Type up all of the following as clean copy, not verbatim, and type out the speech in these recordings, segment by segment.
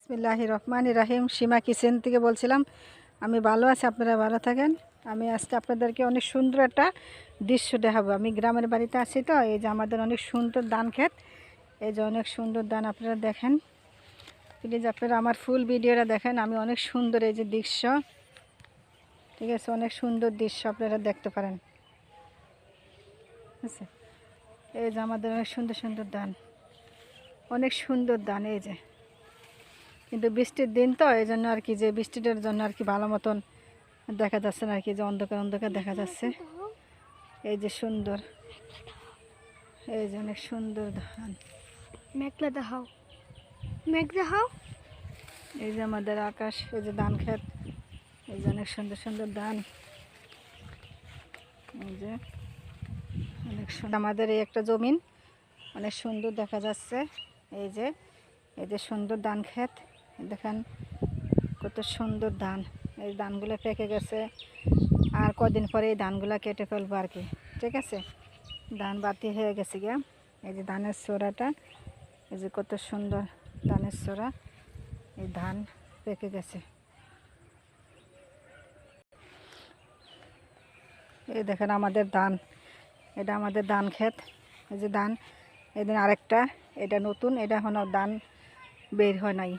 বিসমিল্লাহির রহমানির রহিম। সীমা কিচেন থেকে বলছিলাম। আমি ভালো আছি, আপনারা ভালো থাকেন। আমি আজকে আপনাদেরকে অনেক সুন্দর একটা দৃশ্য দেখাবো। আমি গ্রামের বাড়িতে আছি, তো এই যে আমাদের অনেক সুন্দর ধান ক্ষেত, এই যে অনেক সুন্দর ধান আপনারা দেখেন। প্লিজ আপনারা আমার ফুল ভিডিওটা দেখেন। আমি অনেক সুন্দর এই যে দৃশ্য, ঠিক আছে, অনেক সুন্দর দৃশ্য আপনারা দেখতে পারেন। ঠিক আছে, এই যে আমাদের অনেক সুন্দর সুন্দর ধান, অনেক সুন্দর ধান। এই যে কিন্তু বৃষ্টির দিন তো এই জন্য আর কি, যে বৃষ্টিটার জন্য আর কি ভালো মতন দেখা যাচ্ছে না আর কি, যে অন্ধকার অন্ধকার দেখা যাচ্ছে। এই যে সুন্দর, এই যে অনেক সুন্দর ধান। মেঘলা দেখাও, মেঘ দেখাও। এই যে আমাদের আকাশ, এই যে ধান ক্ষেত, এই যে অনেক সুন্দর সুন্দর ধান। এই যে অনেক সুন্দর আমাদের এই একটা জমিন, অনেক সুন্দর দেখা যাচ্ছে। এই যে সুন্দর ধান ক্ষেত দেখেন, কত সুন্দর ধান। এই ধানগুলো পেকে গেছে, আর কদিন পরে এই ধানগুলো কেটে ফেলবো আর কি। ঠিক আছে, ধান বাতি হয়ে গেছে গিয়া। এই যে ধানের চোরাটা, এই যে কত সুন্দর ধানের চোরা, এই ধান পেকে গেছে। এই দেখেন আমাদের ধান, এটা আমাদের ধান ক্ষেত। এই যে ধান, এদিন আরেকটা, এটা নতুন, এটা এখনও ধান বের হয় নাই।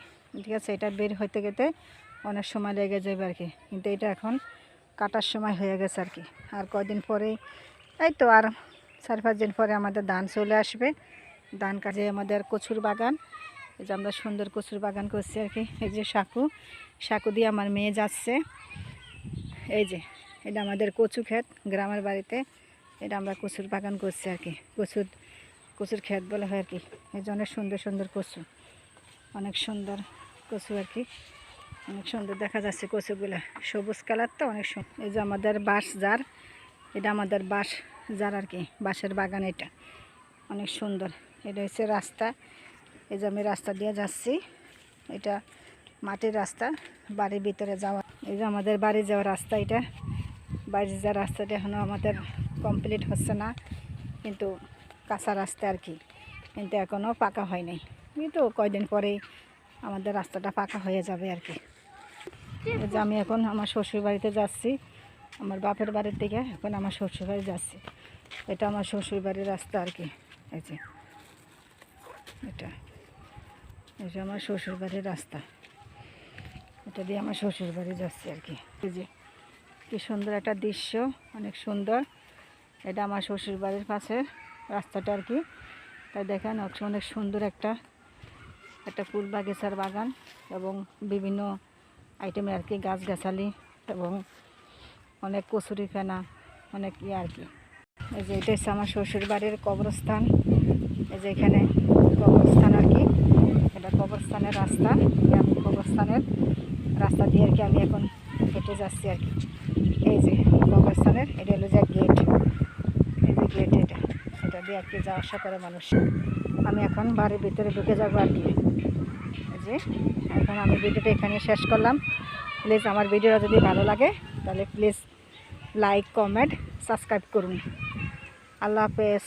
ঠিক আছে, এটা বের হইতে গেতে অনেক সময় লেগে যাবে আর কি, কিন্তু এটা এখন কাটার সময় হয়ে গেছে আর কি। আর কয়দিন পরেই, এই তো আর 4-5 দিন পরে আমাদের ধান চলে আসবে। ধান কাজে আমাদের কচুর বাগান, এই যে আমরা সুন্দর কচুর বাগান করছি আর কি। এই যে সাঁকু দিয়ে আমার মেয়ে যাচ্ছে। এই যে এটা আমাদের কচু ক্ষেত, গ্রামের বাড়িতে এটা আমরা কচুর বাগান করছি আর কি। কচুর ক্ষেত বলা হয় আর কি। এই যে অনেক সুন্দর সুন্দর কচু, অনেক সুন্দর কচু আর কি, অনেক সুন্দর দেখা যাচ্ছে কচুগুলা, সবুজ কালার তো অনেক সুন্দর। এই যে আমাদের বাঁশ জার, এটা আমাদের বাঁশ জার আর কি, বাঁশের বাগান। এটা অনেক সুন্দর। এটা হচ্ছে রাস্তা, এই যে আমি রাস্তা দিয়ে যাচ্ছি, এটা মাটির রাস্তা বাড়ির ভিতরে যাওয়া। এই যে আমাদের বাড়ি যাওয়ার রাস্তা, এটা বাড়ি যাওয়ার রাস্তাটা এখনও আমাদের কমপ্লিট হচ্ছে না, কিন্তু কাঁচা রাস্তা আর কি, কিন্তু এখনও পাকা হয় নাই, কিন্তু কয়দিন পরেই আমাদের রাস্তাটা পাকা হয়ে যাবে আর কি। এই যে আমি এখন আমার শ্বশুর বাড়িতে যাচ্ছি, আমার বাপের বাড়ির থেকে এখন আমার শ্বশুর বাড়ি যাচ্ছি। এটা আমার শ্বশুর বাড়ির রাস্তা আর কি। এই যে এটা আমার শ্বশুর বাড়ির রাস্তা, এটা দিয়ে আমার শ্বশুর বাড়ি যাচ্ছি আর কি। এই যে কি সুন্দর একটা দৃশ্য, অনেক সুন্দর। এটা আমার শ্বশুর বাড়ির পাশে রাস্তাটা আর কি। তাই দেখেন অনেক সুন্দর একটা ফুল বাগিচার বাগান, এবং বিভিন্ন আইটেমের আর কি গাছগাছালি, এবং অনেক কচুরি ফেনা, অনেক ইয়ে আর কি। এই যে এটা হচ্ছে আমার শ্বশুর বাড়ির কবরস্থান। এই যে এখানে কবরস্থান আর কি, এটা কবরস্থানের রাস্তা। আমি কবরস্থানের রাস্তা দিয়ে আর কি আমি এখন হেঁটে যাচ্ছি আর কি। এই যে কবরস্থানের, এটা হলো যে গেট, এই যে গেট, এটা দিয়ে আর কি যাওয়া আসা করে মানুষ। আমি এখন বাড়ির ভিতরে ঢুকে যাবো আর কি। এই যে এখন আমি ভিডিওটা এখানে শেষ করলাম। প্লিজ আমার ভিডিওটা যদি ভালো লাগে তাহলে প্লিজ লাইক, কমেন্ট, সাবস্ক্রাইব করুন। আল্লাহ হাফেজ।